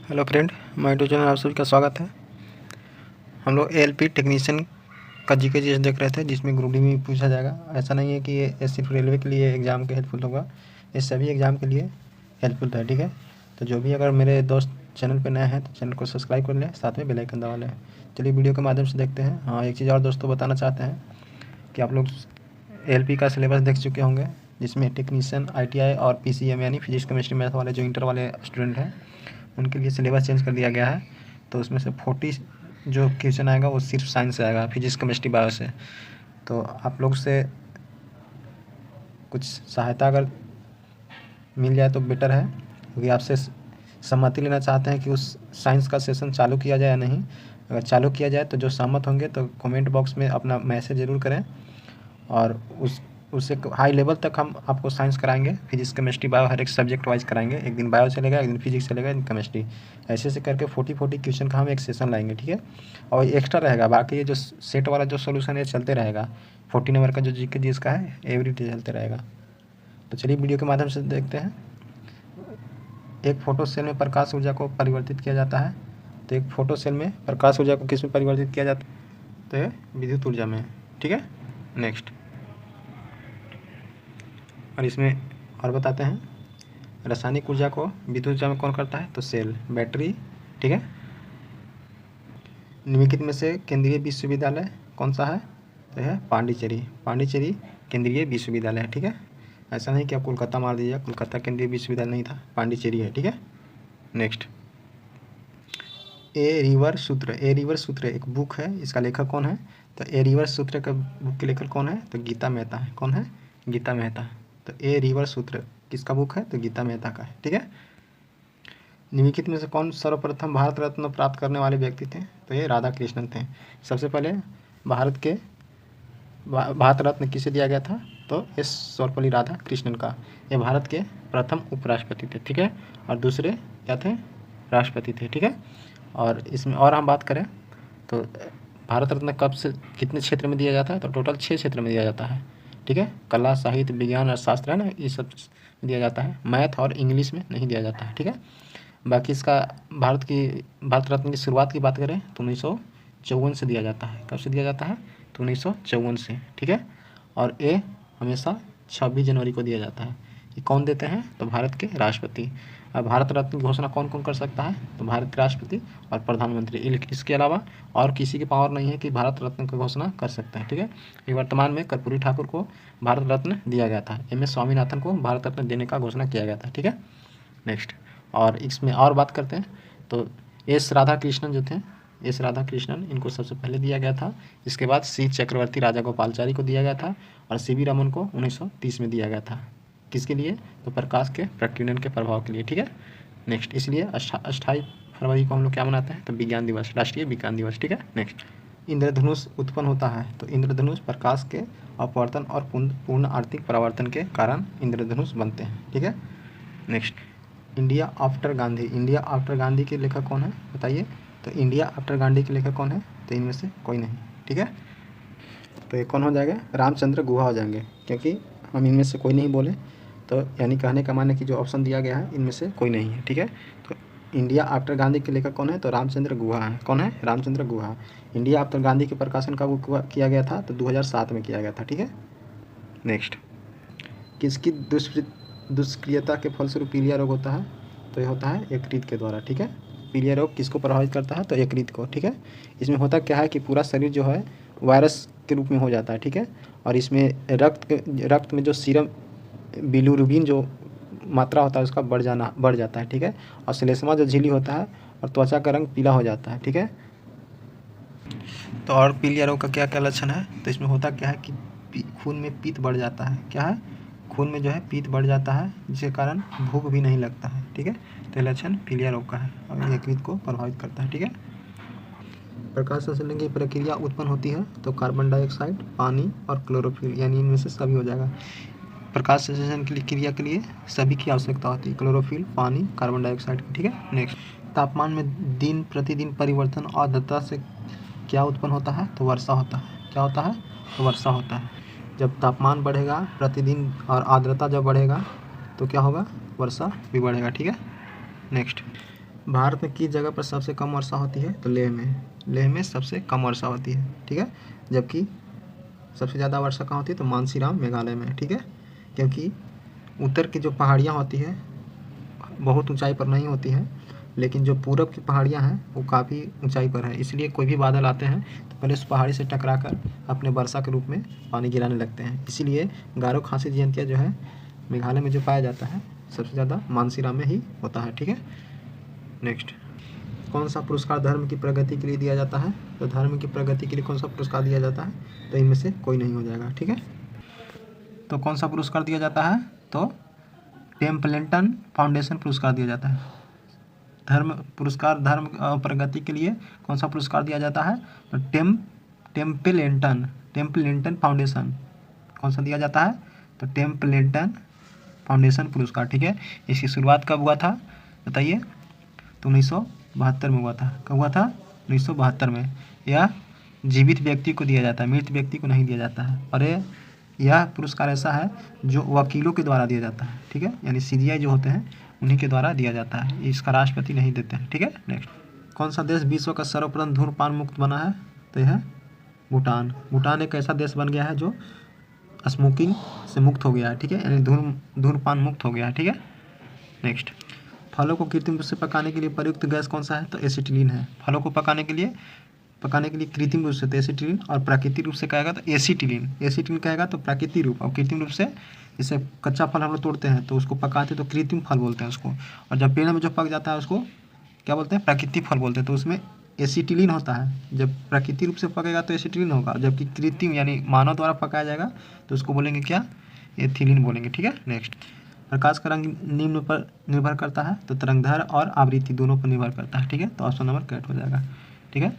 Hello friend, मैं YouTube channel आप सभी का स्वागत है। हम लोग एएलपी टेक्नीशियन का जीके जीएस देख रहे थे, जिसमें ग्रुप डी में पूछा जाएगा। ऐसा नहीं है कि ये सिर्फ रेलवे के लिए एग्ज़ाम के हेल्पफुल होगा, ये सभी एग्ज़ाम के लिए हेल्पफुल है। ठीक है, तो जो भी अगर मेरे दोस्त चैनल पर नए हैं तो चैनल को सब्सक्राइब कर लें, साथ में बेल आइकन दबा लें। चलिए वीडियो के माध्यम से देखते हैं। हाँ, एक चीज़ और दोस्तों बताना चाहते हैं कि आप लोग एएलपी का सिलेबस देख चुके होंगे, जिसमें टेक्नीशियन, आईटीआई और पीसीएम यानी फिजिक्स केमिस्ट्री मैथ वाले जो इंटर वाले स्टूडेंट हैं उनके लिए सिलेबस चेंज कर दिया गया है। तो उसमें से 40 जो क्वेश्चन आएगा वो सिर्फ साइंस से आएगा, फिजिक्स केमिस्ट्री बायो से। तो आप लोग से कुछ सहायता अगर मिल जाए तो बेटर है, क्योंकि आपसे सहमति लेना चाहते हैं कि उस साइंस का सेशन चालू किया जाए या नहीं। अगर चालू किया जाए तो जो सहमत होंगे तो कमेंट बॉक्स में अपना मैसेज ज़रूर करें, और उससे हाई लेवल तक हम आपको साइंस कराएंगे। फिजिक्स केमिस्ट्री बायो हर एक सब्जेक्ट वाइज कराएंगे। एक दिन बायो चलेगा, एक दिन फिजिक्स चलेगा, एक दिन केमिस्ट्री, ऐसे करके 40 क्वेश्चन का हम एक सेशन लाएंगे। ठीक है, और एक्स्ट्रा रहेगा। बाकी ये जो सेट वाला जो सोल्यूशन है चलते रहेगा। 40 नंबर का जो जीके जिसका है एवरी डे चलते रहेगा। तो चलिए वीडियो के माध्यम से देखते हैं। एक फोटो सेल में प्रकाश ऊर्जा को परिवर्तित किया जाता है। तो एक फोटो सेल में प्रकाश ऊर्जा को किस में परिवर्तित किया जाता है? तो ये विद्युत ऊर्जा में। ठीक है, नेक्स्ट। और इसमें और बताते हैं, रासायनिक ऊर्जा को विद्युत ऊर्जा में कौन करता है? तो सेल, बैटरी। ठीक है, निम्नलिखित में से केंद्रीय विश्वविद्यालय कौन सा है? तो है पांडिचेरी। पांडिचेरी केंद्रीय विश्वविद्यालय है। ठीक है, ऐसा नहीं कि आप कोलकाता मार दीजिए, कोलकाता केंद्रीय विश्वविद्यालय नहीं था, पांडिचेरी है। ठीक है, नेक्स्ट। ए रिवर सूत्र। ए रिवर सूत्र एक बुक है, इसका लेखक कौन है? तो ए रिवर सूत्र का बुक के लेखक कौन है? तो गीता मेहता है। कौन है? गीता मेहता। तो ए रिवर सूत्र किसका बुक है? तो गीता मेहता का है। ठीक है, निम्नलिखित में से कौन सर्वप्रथम भारत रत्न प्राप्त करने वाले व्यक्ति थे? तो ये राधा कृष्णन थे। सबसे पहले भारत रत्न किसे दिया गया था? तो एस सर्वपल्ली राधा कृष्णन का। ये भारत के प्रथम उपराष्ट्रपति थे। ठीक है, और दूसरे क्या थे? राष्ट्रपति थे। ठीक है, और इसमें और हम बात करें तो भारत रत्न कब से कितने क्षेत्र में दिया जाता है? तो टोटल 6 क्षेत्र में दिया जाता है। ठीक है, कला, साहित्य, विज्ञान और शास्त्र है ना, ये सब दिया जाता है। मैथ और इंग्लिश में नहीं दिया जाता है। ठीक है, बाकी इसका भारत रत्न की शुरुआत की बात करें तो 1954 से दिया जाता है। कब से दिया जाता है? तो 1954 से। ठीक है, और ये हमेशा 26 जनवरी को दिया जाता है। ये कौन देते हैं? तो भारत के राष्ट्रपति। अब भारत रत्न की घोषणा कौन कौन कर सकता है? तो भारत के राष्ट्रपति और प्रधानमंत्री। इसके अलावा और किसी की पावर नहीं है कि भारत रत्न की घोषणा कर सकता है। ठीक है, ये वर्तमान में कर्पूरी ठाकुर को भारत रत्न दिया गया था। एम एस स्वामीनाथन को भारत रत्न देने का घोषणा किया गया था। ठीक है, नेक्स्ट। और इसमें और बात करते हैं तो एस राधा कृष्णन जो थे, एस राधा कृष्णन, इनको सबसे पहले दिया गया था। इसके बाद सी चक्रवर्ती राजागोपालचारी को दिया गया था, और सीवी रमन को 1930 में दिया गया था। किसके लिए? तो प्रकाश के प्रकीर्णन के प्रभाव के लिए। ठीक है, नेक्स्ट। इसलिए 28 फरवरी को हम लोग क्या मनाते हैं? तो विज्ञान दिवस, राष्ट्रीय विज्ञान दिवस। ठीक है, नेक्स्ट। इंद्रधनुष उत्पन्न होता है। तो इंद्रधनुष प्रकाश के अपवर्तन और पूर्ण आर्थिक परावर्तन के कारण इंद्रधनुष बनते हैं। ठीक है, next. India after Gandhi. India after Gandhi के लेखक कौन है? बताइए। तो इंडिया आफ्टर गांधी के लेखक कौन है? तो इनमें से कोई नहीं। ठीक है, तो ये कौन हो जाएगा? रामचंद्र गुहा हो जाएंगे, क्योंकि हम इनमें से कोई नहीं बोले। तो यानी कहने का माने कि जो ऑप्शन दिया गया है इनमें से कोई नहीं है। ठीक है, तो इंडिया आफ्टर गांधी के लेखक कौन है? तो रामचंद्र गुहा है। कौन है? रामचंद्र गुहा। इंडिया आफ्टर गांधी के प्रकाशन कब किया गया था? तो 2007 में किया गया था। ठीक है, नेक्स्ट। किसकी दुष्क्रियता के फलस्वरूप पीलिया रोग होता है? तो ये होता है यकृत के द्वारा। ठीक है, पीलिया रोग किसको प्रभावित करता है? तो यकृत को। ठीक है, इसमें होता क्या है कि पूरा शरीर जो है वायरस के रूप में हो जाता है। ठीक है, और इसमें रक्त में जो सीरम बिलिरुबिन जो मात्रा होता है उसका बढ़ जाता है। ठीक है, और श्लेष्मा जो झिल्ली होता है और त्वचा का रंग पीला हो जाता है। ठीक है, तो और पीलिया रोग का क्या क्या लक्षण है? तो इसमें होता क्या है कि खून में पित्त बढ़ जाता है। क्या है? खून में जो है पित्त बढ़ जाता है, जिसके कारण भूख भी नहीं लगता है। ठीक है, तो ये लक्षण पीलिया रोग का है और यकृत को प्रभावित करता है। ठीक है, प्रकाश संश्लेषण की प्रक्रिया उत्पन्न होती है तो कार्बन डाइऑक्साइड, पानी और क्लोरोफिल, यानी इनमें से सभी हो जाएगा। प्रकाश संश्लेषण की क्रिया के लिए सभी की आवश्यकता होती है, क्लोरोफिल, पानी, कार्बन डाइऑक्साइड की। ठीक है, नेक्स्ट। तापमान में दिन प्रतिदिन परिवर्तन और आर्द्रता से क्या उत्पन्न होता है? तो वर्षा होता है। क्या होता है? तो वर्षा होता है। जब तापमान बढ़ेगा प्रतिदिन और आर्द्रता जब बढ़ेगा तो क्या होगा? वर्षा भी बढ़ेगा। ठीक है, नेक्स्ट। भारत में किस जगह पर सबसे कम वर्षा होती है? तो लेह में। लेह में सबसे कम वर्षा होती है, ठीक है। जबकि सबसे ज़्यादा वर्षा कहाँ होती है? तो मानसीराम मेघालय में, ठीक है। क्योंकि उत्तर की जो पहाड़ियाँ होती है बहुत ऊंचाई पर नहीं होती हैं, लेकिन जो पूरब की पहाड़ियाँ हैं वो काफ़ी ऊंचाई पर है, इसलिए कोई भी बादल आते हैं तो पहले उस पहाड़ी से टकराकर अपने वर्षा के रूप में पानी गिराने लगते हैं। इसीलिए गारो खासी जयंतिया जो है मेघालय में जो पाया जाता है सबसे ज़्यादा मानसीराम में ही होता है, ठीक है। नेक्स्ट, कौन सा पुरस्कार धर्म की प्रगति के लिए दिया जाता है? तो धर्म की प्रगति के लिए कौन सा पुरस्कार दिया जाता है? तो इनमें से कोई नहीं हो जाएगा, ठीक है। तो कौन सा पुरस्कार दिया जाता है? तो टेम्पलेटन फाउंडेशन पुरस्कार दिया जाता है। धर्म पुरस्कार, धर्म प्रगति के लिए कौन सा पुरस्कार दिया जाता है? तो टेम्पलेटन फाउंडेशन। कौन सा दिया जाता है? तो टेम्पलेटन फाउंडेशन पुरस्कार, ठीक है। इसकी शुरुआत कब हुआ था बताइए? तो 1972 में हुआ था। कब हुआ था? 1972 में। यह जीवित व्यक्ति को दिया जाता है, मृत व्यक्ति को नहीं दिया जाता है। और यह पुरस्कार ऐसा है जो वकीलों के द्वारा दिया जाता है, ठीक है। यानी CGI जो होते हैं उन्हीं के द्वारा दिया जाता है, इसका राष्ट्रपति नहीं देते हैं, ठीक है। नेक्स्ट, कौन सा देश विश्व का सर्वप्रथम धूम्रपान मुक्त बना है? तो यह है भूटान। भूटान एक ऐसा देश बन गया है जो स्मोकिंग से मुक्त हो गया है, ठीक है। यानी धूम्रपान मुक्त हो गया है, ठीक है। नेक्स्ट, फलों को कृत्रिम रूप से पकाने के लिए प्रयुक्त गैस कौन सा है? तो एसिटिलीन है। फलों को पकाने के लिए कृत्रिम रूप से तो एसिटिलीन, और प्राकृतिक रूप से कहेगा तो एसिटिलीन। एसिटिलीन कहेगा तो प्राकृतिक रूप, और कृत्रिम रूप से जैसे कच्चा फल हम लोग तोड़ते हैं तो उसको पकाते तो कृत्रिम फल बोलते हैं उसको, और जब पेड़ में जो पक जाता है उसको क्या बोलते हैं? प्राकृतिक फल बोलते हैं। तो उसमें एसिटिलीन होता है। जब प्राकृतिक रूप से पकेगा तो एसिटिलीन होगा, जबकि कृत्रिम यानी मानव द्वारा पकाया जाएगा तो उसको बोलेंगे क्या? एथिलीन बोलेंगे, ठीक है। नेक्स्ट, प्रकाश का रंग निम्न पर निर्भर करता है? तो तरंगदैर्घ्य और आवृत्ति दोनों पर निर्भर करता है, ठीक है। तो ऑप्शन नंबर करेक्ट हो जाएगा, ठीक है।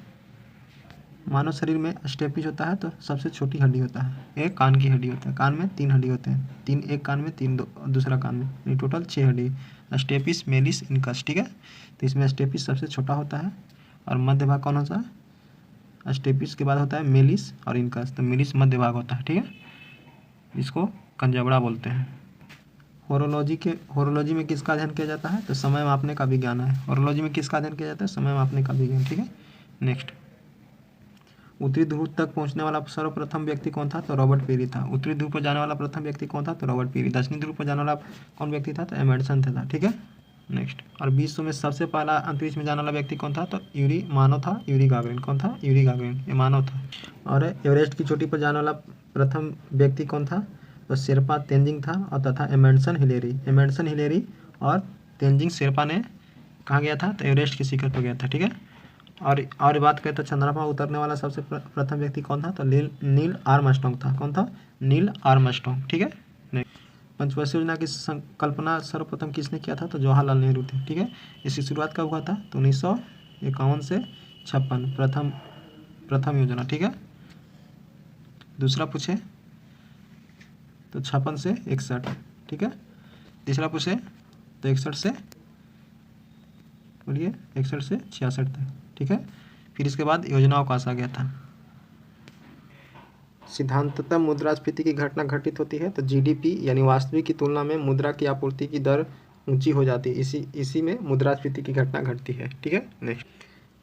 मानव शरीर में स्टेपिज होता है तो सबसे छोटी हड्डी होता है, एक कान की हड्डी होता है। कान में 3 हड्डी होते हैं, 3 एक कान में, 3 दूसरा कान में, यानी टोटल 6 हड्डी। स्टेपिस, मेलिस, इनकस, ठीक है। तो इसमें स्टेपिस सबसे छोटा होता है, और मध्य भाग कौन होता है? स्टेपिस के बाद होता है मेलिस और इनकस। तो मेलिस मध्य भाग होता है, ठीक है। इसको कंजबड़ा बोलते हैं। होरोलॉजी में किसका अध्ययन किया जाता है? तो समय मापने का विज्ञान है। होरोलॉजी में किसका अध्ययन किया जाता है? समय मापने का विज्ञान, ठीक है। नेक्स्ट, उत्तरी ध्रुव तक पहुंचने वाला सर्वप्रथम व्यक्ति कौन था? तो रॉबर्ट पेरी था। उत्तरी ध्रुव पर जाने वाला प्रथम व्यक्ति कौन था? तो रॉबर्ट पेरी। दक्षिणी ध्रुव पर जाने वाला कौन व्यक्ति था? तो एमंडसन था, ठीक है। नेक्स्ट, और विश्व में सबसे पहला अंतरिक्ष में जाने वाला व्यक्ति कौन था? तो मानव था, यूरी गागरिन। कौन था? यूरी गागरिन, ये मानव था। और एवरेस्ट की चोटी पर जाने वाला प्रथम व्यक्ति कौन था? तो शेरपा तेंजिंग था, और तथा एमंडसन हिलेरी और तेंजिंग शेरपा ने कहाँ गया था? तो एवरेस्ट की शिखर पर गया था, ठीक है। और बात करें तो चंद्रमा पर उतरने वाला सबसे प्रथम व्यक्ति कौन था? तो नील आर्मस्ट्रांग था। कौन था? नील आर्मस्ट्रांग, ठीक है। नेक्स्ट, पंचवर्षीय योजना की संकल्पना सर्वप्रथम किसने किया था? तो जवाहरलाल नेहरू थे, ठीक है। इसकी शुरुआत कब हुआ था? तो 1951 से 56 प्रथम योजना, ठीक है। दूसरा पूछे तो 56 से 61, ठीक है। तीसरा पूछे तो 61 से, बोलिए, 61 से 66 तक, ठीक है। फिर इसके बाद योजनाओं का आ गया था। सिद्धांततः मुद्रास्फीति की घटना घटित होती है तो GDP यानी वास्तविक की तुलना में मुद्रा की आपूर्ति की दर ऊंची हो जाती है, इसी में मुद्रास्फीति की घटना घटती है, ठीक है। नेक्स्ट,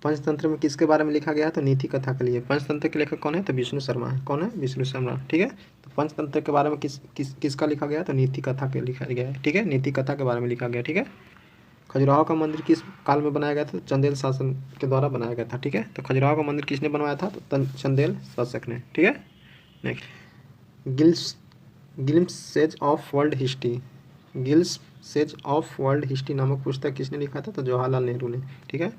पंचतंत्र में किसके बारे में लिखा गया है? तो नीति कथा के लिए। पंचतंत्र के लेखक कौन है? तो विष्णु शर्मा है। कौन है? विष्णु शर्मा, ठीक है। तो पंचतंत्र के बारे में किसका लिखा गया? तो नीति कथा के लिखा गया है, ठीक है। नीति कथा के बारे में लिखा गया, ठीक है। खजुराहो का मंदिर किस काल में बनाया गया था? तो चंदेल शासन के द्वारा बनाया गया था, ठीक है। तो खजुराहो का मंदिर किसने बनवाया था? तो चंदेल शासक ने, ठीक है। Next, glimpses of world history नामक पुस्तक किसने लिखा था? तो जवाहरलाल नेहरू ने, ठीक है।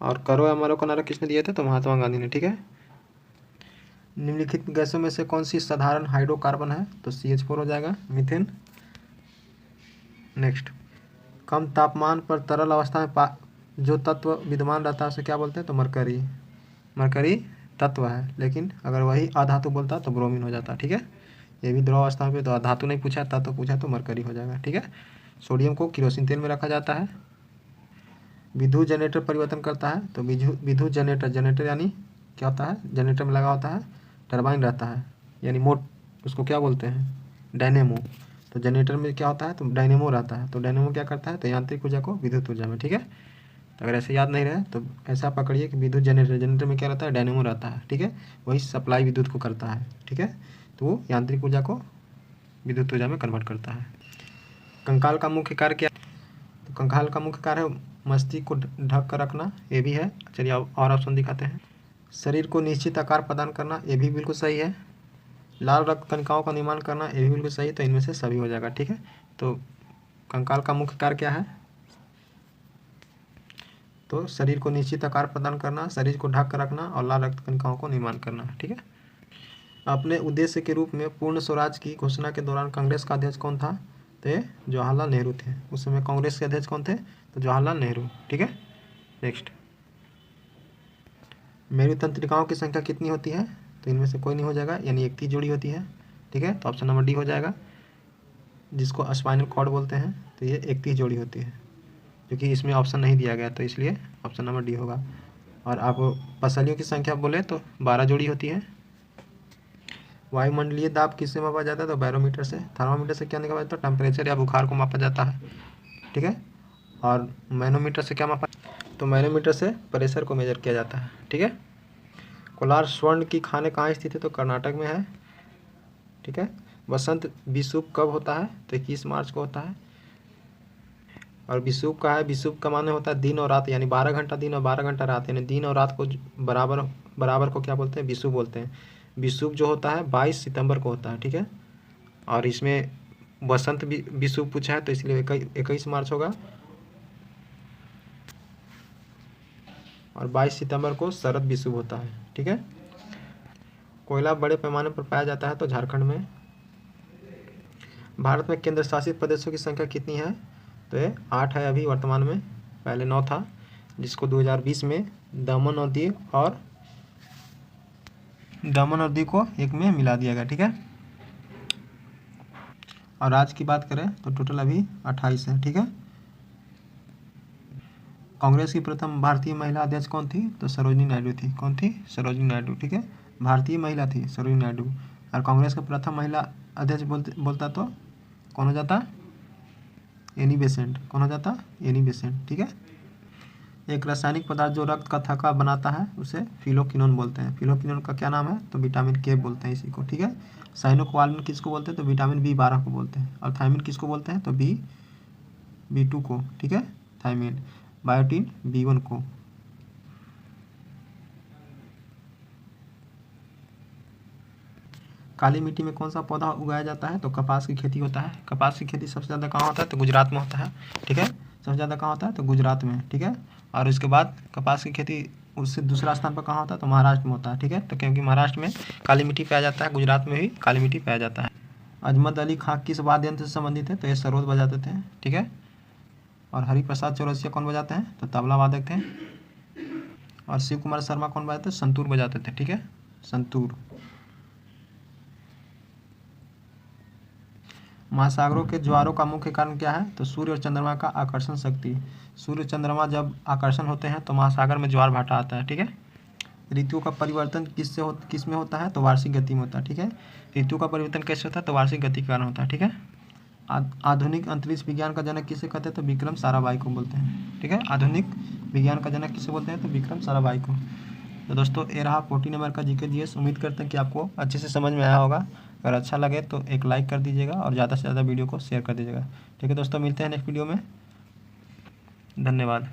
और करो या मरो का नारा किसने दिया था? तो महात्मा गांधी ने, ठीक है। निम्नलिखित गैसों में से कौन सी साधारण हाइड्रोकार्बन है? तो CH4 हो जाएगा, मीथेन। नेक्स्ट, कम तापमान पर तरल अवस्था में जो तत्व विद्यमान रहता है उसे क्या बोलते हैं? तो मरकरी तत्व है, लेकिन अगर वही अधातु बोलता तो ब्रोमीन हो जाता, ठीक है। ये भी द्रव अवस्था पे, तो धातु नहीं पूछा, तत्व पूछा तो मरकरी हो जाएगा, ठीक है। सोडियम को केरोसिन तेल में रखा जाता है। विद्युत जनरेटर परिवर्तन करता है, तो विद्युत जनरेटर यानी क्या होता है? जनरेटर में लगा होता है टरबाइन रहता है, यानी उसको क्या बोलते हैं? डायनेमो। तो जनरेटर में क्या होता है, तो डायनेमो रहता है, तो डायनेमो क्या करता है, तो यांत्रिक ऊर्जा को विद्युत ऊर्जा में, ठीक है। तो अगर ऐसे याद नहीं रहे तो ऐसा पकड़िए कि विद्युत जनरेटर, जनरेटर में क्या रहता है, डायनेमो रहता है, ठीक है, वही सप्लाई विद्युत को करता है, ठीक है। तो वो यांत्रिक ऊर्जा को विद्युत ऊर्जा में कन्वर्ट करता है। कंकाल का मुख्य कार्य क्या, तो कंकाल का मुख्य कार्य है मस्तिष्क को ढक कर रखना, ये भी है। चलिए और ऑप्शन दिखाते हैं। शरीर को निश्चित आकार प्रदान करना, ये भी बिल्कुल सही है। लाल रक्त कणिकाओं का निर्माण करना, ये भी बिल्कुल सही है। तो इनमें से सभी हो जाएगा, ठीक है। तो कंकाल का मुख्य कार्य क्या है, तो शरीर को निश्चित आकार प्रदान करना, शरीर को ढक कर रखना और लाल रक्त कणिकाओं को निर्माण करना, ठीक है। अपने उद्देश्य के रूप में पूर्ण स्वराज की घोषणा के दौरान कांग्रेस का अध्यक्ष कौन था, तो ये जवाहरलाल नेहरू थे। उस समय कांग्रेस के अध्यक्ष कौन थे, तो जवाहरलाल नेहरू, ठीक है। नेक्स्ट, मेरु तंत्रिकाओं की संख्या कितनी होती है, तो इनमें से कोई नहीं हो जाएगा, यानी 31 जोड़ी होती है, ठीक है। तो ऑप्शन नंबर डी हो जाएगा, जिसको स्पाइनल कॉर्ड बोलते हैं, तो ये 31 जोड़ी होती है, क्योंकि इसमें ऑप्शन नहीं दिया गया, तो इसलिए ऑप्शन नंबर डी होगा। और आप पसलियों की संख्या बोले तो 12 जोड़ी होती है। वायुमंडलीय दाब किससे मापा जाता है, तो बैरोमीटर से। थर्मामीटर से क्या निकाला जाता है, टेम्परेचर या बुखार को मापा जाता है, ठीक है। और मैनोमीटर से क्या मापा, तो मैनोमीटर से प्रेशर को मेजर किया जाता है, ठीक है। कोलार स्वर्ण की खाने कहाँ स्थित है, तो कर्नाटक में है, ठीक है। वसंत विषुव कब होता है, तो 21 मार्च को होता है। और विषुव का है, विषुव का माने होता है दिन और रात, यानी 12 घंटा दिन और 12 घंटा रात, यानी दिन और रात को बराबर को क्या बोलते हैं, विषुव बोलते हैं। विषुव जो होता है 22 सितंबर को होता है, ठीक है। और इसमें वसंत विषुव पूछा है, तो इसलिए 21 मार्च होगा। और 22 सितंबर को शरद विषुव होता है, ठीक है। कोयला बड़े पैमाने पर पाया जाता है, तो झारखंड में। भारत में केंद्र शासित प्रदेशों की संख्या कितनी है, तो ये 8 है अभी वर्तमान में, पहले 9 था, जिसको 2020 में दमन और दीव को एक में मिला दिया गया, ठीक है। और आज की बात करें तो टोटल अभी 28 है, ठीक है। कांग्रेस की प्रथम भारतीय महिला अध्यक्ष कौन थी, तो सरोजिनी नायडू थी। कौन थी, सरोजिनी नायडू, ठीक है। भारतीय महिला थी सरोजिनी नायडू। और कांग्रेस का प्रथम महिला अध्यक्ष बोलता तो कौन हो जाता, एनी बेसेंट। कौन हो जाता, एनी बेसेंट, ठीक है। एक रासायनिक पदार्थ जो रक्त का थक्का बनाता है उसे फिलोक्विनोन बोलते हैं। फिलोक्विनोन का क्या नाम है, तो विटामिन के बोलते हैं इसी को, ठीक है। साइनोकोवालिन किसको बोलते हैं, तो विटामिन B12 को बोलते हैं। और थायमिन किसको बोलते हैं, तो B2 को, ठीक है, थायमिन। बायोटिन B1 को। काली मिट्टी में कौन सा पौधा उगाया जाता है, तो कपास की खेती होता है। कपास की खेती सबसे ज़्यादा कहाँ होता है, तो गुजरात में होता है, ठीक है। सबसे ज़्यादा कहाँ होता है, तो गुजरात में, ठीक है। और उसके बाद कपास की खेती उससे दूसरा स्थान पर कहाँ होता है, तो महाराष्ट्र में होता है, ठीक है। तो क्योंकि महाराष्ट्र में काली मिट्टी पाया जाता है, गुजरात में भी काली मिट्टी पाया जाता है। अजमत अली खां किस वाद्य यंत्र से संबंधित है, तो ये सरोद बजाते थे, ठीक है। और हरिप्रसाद चौरसिया कौन बजाते हैं, तो तबला वादक थे। और शिव कुमार शर्मा कौन बजाते थे, संतूर बजाते थे, ठीक है, संतूर। महासागरों के ज्वारों का मुख्य कारण क्या है, तो सूर्य और चंद्रमा का आकर्षण शक्ति। सूर्य चंद्रमा जब आकर्षण होते हैं तो महासागर में ज्वार भाटा आता है, ठीक है। ऋतुओं का परिवर्तन किस में होता है, तो वार्षिक गति में होता है, ठीक है। ऋतु का परिवर्तन कैसे होता है, तो वार्षिक गति के कारण होता है, ठीक है। आधुनिक अंतरिक्ष विज्ञान का जनक किसे कहते हैं, तो विक्रम साराभाई को बोलते हैं, ठीक है। आधुनिक विज्ञान का जनक किसे बोलते हैं, तो विक्रम साराभाई को। तो दोस्तों ये रहा 40 नंबर का जीके जीएस। उम्मीद करते हैं कि आपको अच्छे से समझ में आया होगा। अगर अच्छा लगे तो एक लाइक कर दीजिएगा और ज़्यादा से ज़्यादा वीडियो को शेयर कर दीजिएगा, ठीक है दोस्तों। मिलते हैं नेक्स्ट वीडियो में, धन्यवाद।